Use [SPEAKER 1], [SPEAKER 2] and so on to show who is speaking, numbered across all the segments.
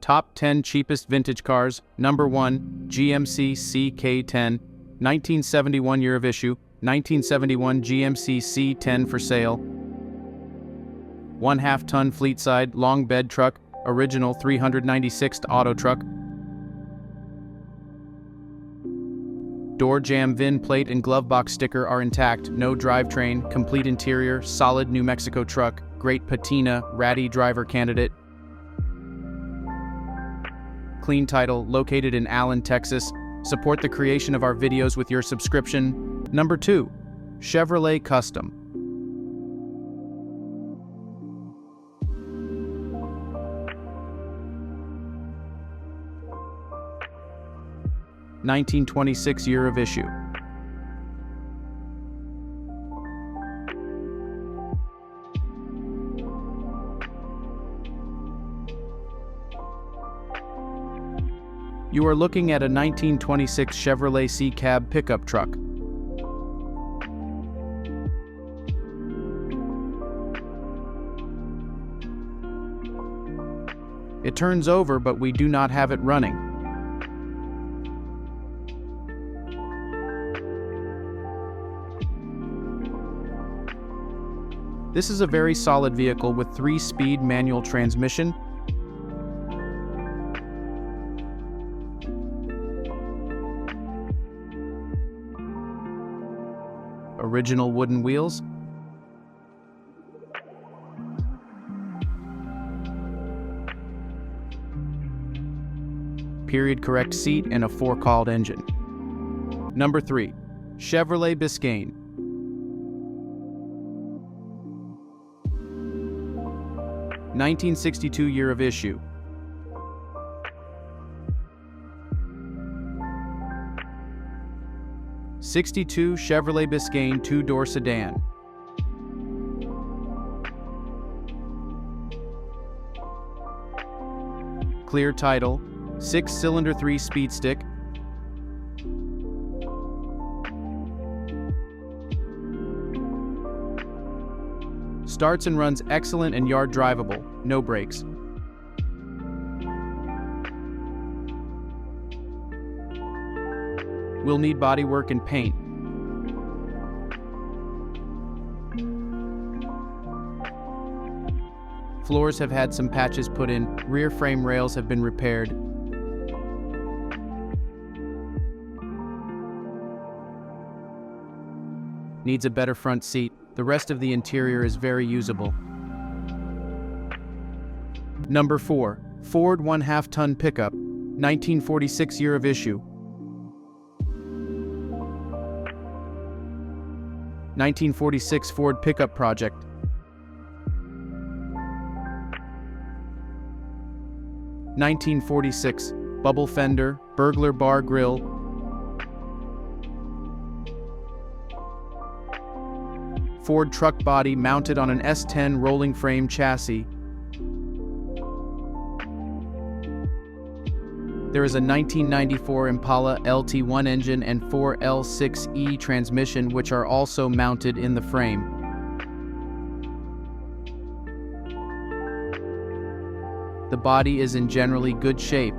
[SPEAKER 1] Top 10 cheapest vintage cars. Number 1, GMC CK10, 1971 year of issue, 1971 GMC C10 for sale. 1/2 ton fleet-side, long bed truck, original 396th auto truck. Door jamb VIN plate and glove box sticker are intact, no drivetrain, complete interior, solid New Mexico truck, great patina, ratty driver candidate. Clean title, located in Allen, Texas. Support the creation of our videos with your subscription. Number 2, Chevrolet Custom. (1926 year of issue). You are looking at a 1926 Chevrolet C-Cab pickup truck. It turns over, but we do not have it running. This is a very solid vehicle with 3-speed manual transmission. Original wooden wheels. Period correct seat and a 4-coiled engine. Number 3, Chevrolet Biscan. (1962 year of issue). '62 Chevrolet Biscan 2-door sedan. Clear title, 6-cylinder 3-speed stick. Starts and runs excellent and yard drivable, no brakes. Will need body work and paint. Floors have had some patches put in, rear frame rails have been repaired. Needs a better front seat. The rest of the interior is very usable. Number 4, Ford 1/2 ton pickup, 1946 year of issue. 1946 Ford pickup project. (1946) Bubble fender, burglar bar grille. Ford truck body mounted on an S10 rolling frame chassis. There is a 1994 Impala LT1 engine and 4L6E transmission, which are also mounted in the frame. The body is in generally good shape.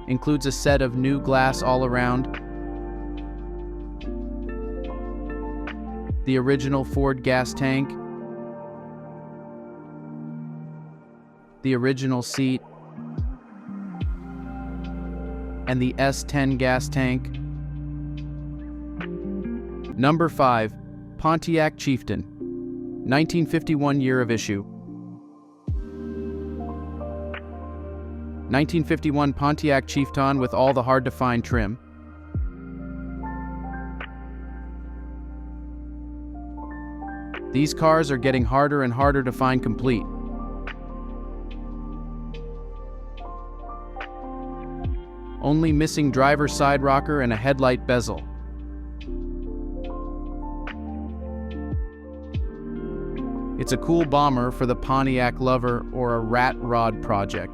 [SPEAKER 1] Includes a set of new glass all around. The original Ford gas tank. The original seat, and the S10 gas tank. Number 5, Pontiac Chiefton, 1951 year of issue. 1951 Pontiac Chiefton with all the hard-to-find trim. These cars are getting harder and harder to find complete. Only missing driver side rocker and a headlight bezel. It's a cool bomber for the Pontiac lover or a rat rod project.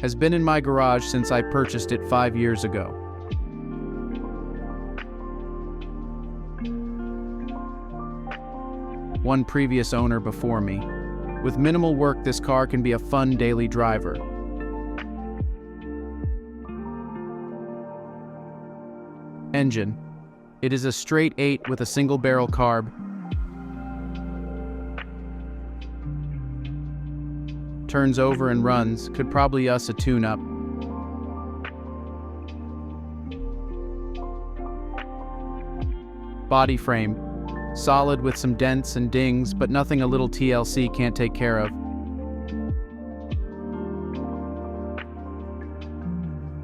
[SPEAKER 1] Has been in my garage since I purchased it 5 years ago. one previous owner before me. With minimal work, this car can be a fun daily driver. Engine. It is a straight 8 with a single barrel carb. Turns over and runs, could probably us a tune-up. Body frame. Solid with some dents and dings, but nothing a little TLC can't take care of.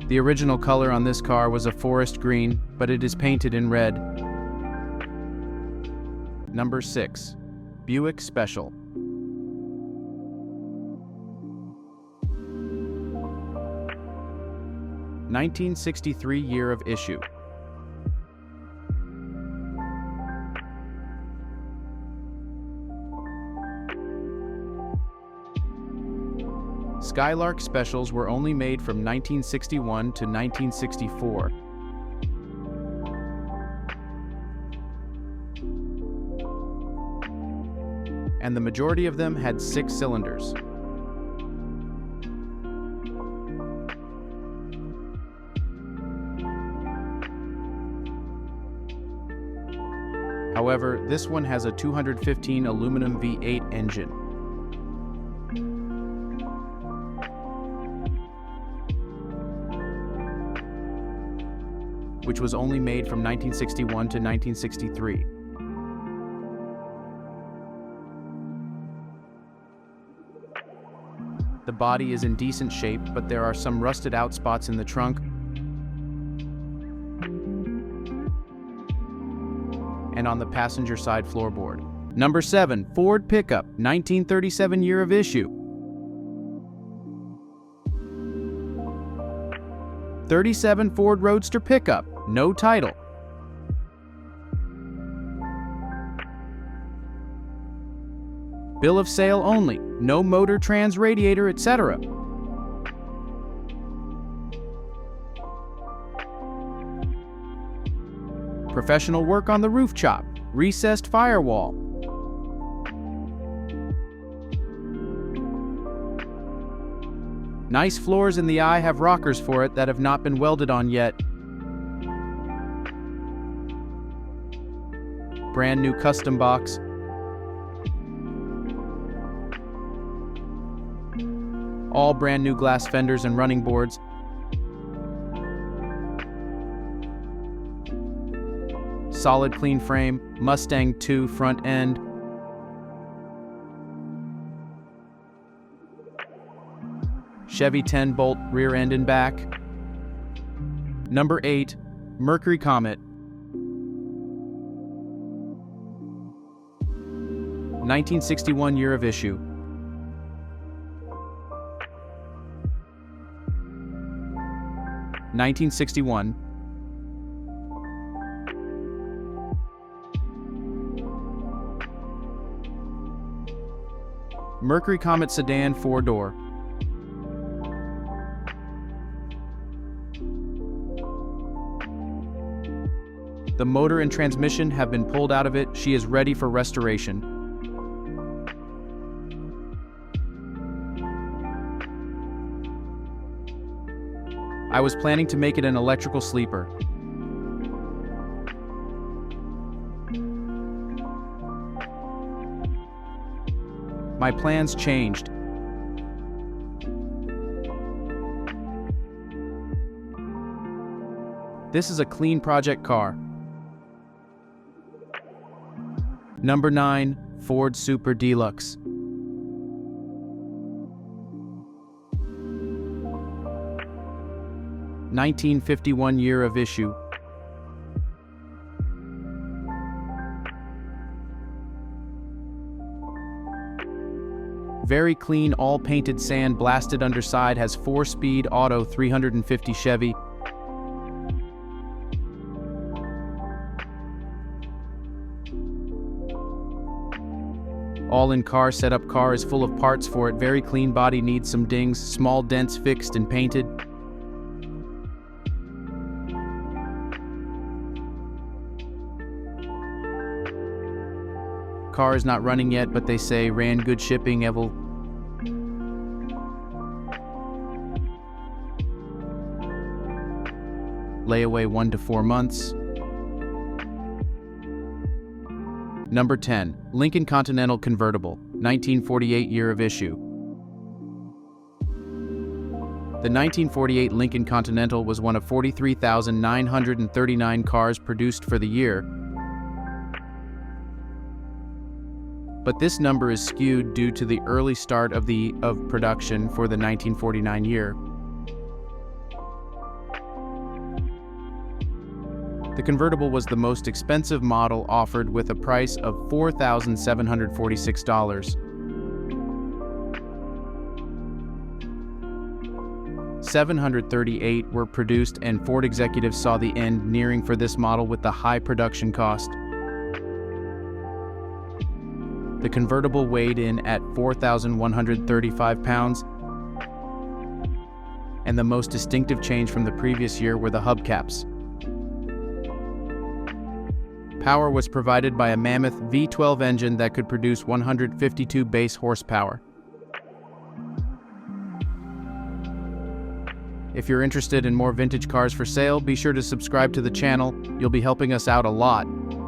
[SPEAKER 1] The original color on this car was a forest green, but it is painted in red. Number 6. Buick Special. (1963) year of issue. Skylark Specials were only made from 1961 to 1964. And the majority of them had 6 cylinders. However, this one has a 215 aluminum V8 engine. Which was only made from 1961 to 1963. The body is in decent shape, but there are some rusted out spots in the trunk and on the passenger side floorboard. Number 7. Ford Pickup, 1937 year of issue. 37 Ford Roadster pickup, no title. Bill of sale only, no motor, trans, radiator, etc. Professional work on the roof chop, recessed firewall. Nice floors in the eye have rockers for it that have not been welded on yet. Brand new custom box. All brand new glass fenders and running boards. Solid clean frame, Mustang 2 front end. Chevy 10-bolt rear end and back. Number 8, Mercury Comet. 1961 year of issue. (1961). Mercury Comet sedan 4-door. The motor and transmission have been pulled out of it. She is ready for restoration. I was planning to make it an electrical sleeper. My plans changed. This is a clean project car. Number 9, Ford Super Deluxe. 1951 year of issue. Very clean, all painted sand, blasted underside, has 4-speed auto 350 Chevy. All-in-car setup. Car is full of parts for it. Very clean body, needs some dings, small dents fixed and painted. Car is not running yet, but they say ran good shipping, Evil. Layaway 1 to 4 months. Number 10. Lincoln Continental Convertible, 1948 year of issue. The 1948 Lincoln Continental was one of 43,939 cars produced for the year. But this number is skewed due to the early start of production for the 1949 year. The convertible was the most expensive model offered with a price of $4,746. 738 were produced, and Ford executives saw the end nearing for this model with the high production cost. The convertible weighed in at 4,135 pounds, and the most distinctive change from the previous year were the hubcaps. Power was provided by a mammoth V12 engine that could produce 152 base horsepower. If you're interested in more vintage cars for sale, be sure to subscribe to the channel. You'll be helping us out a lot.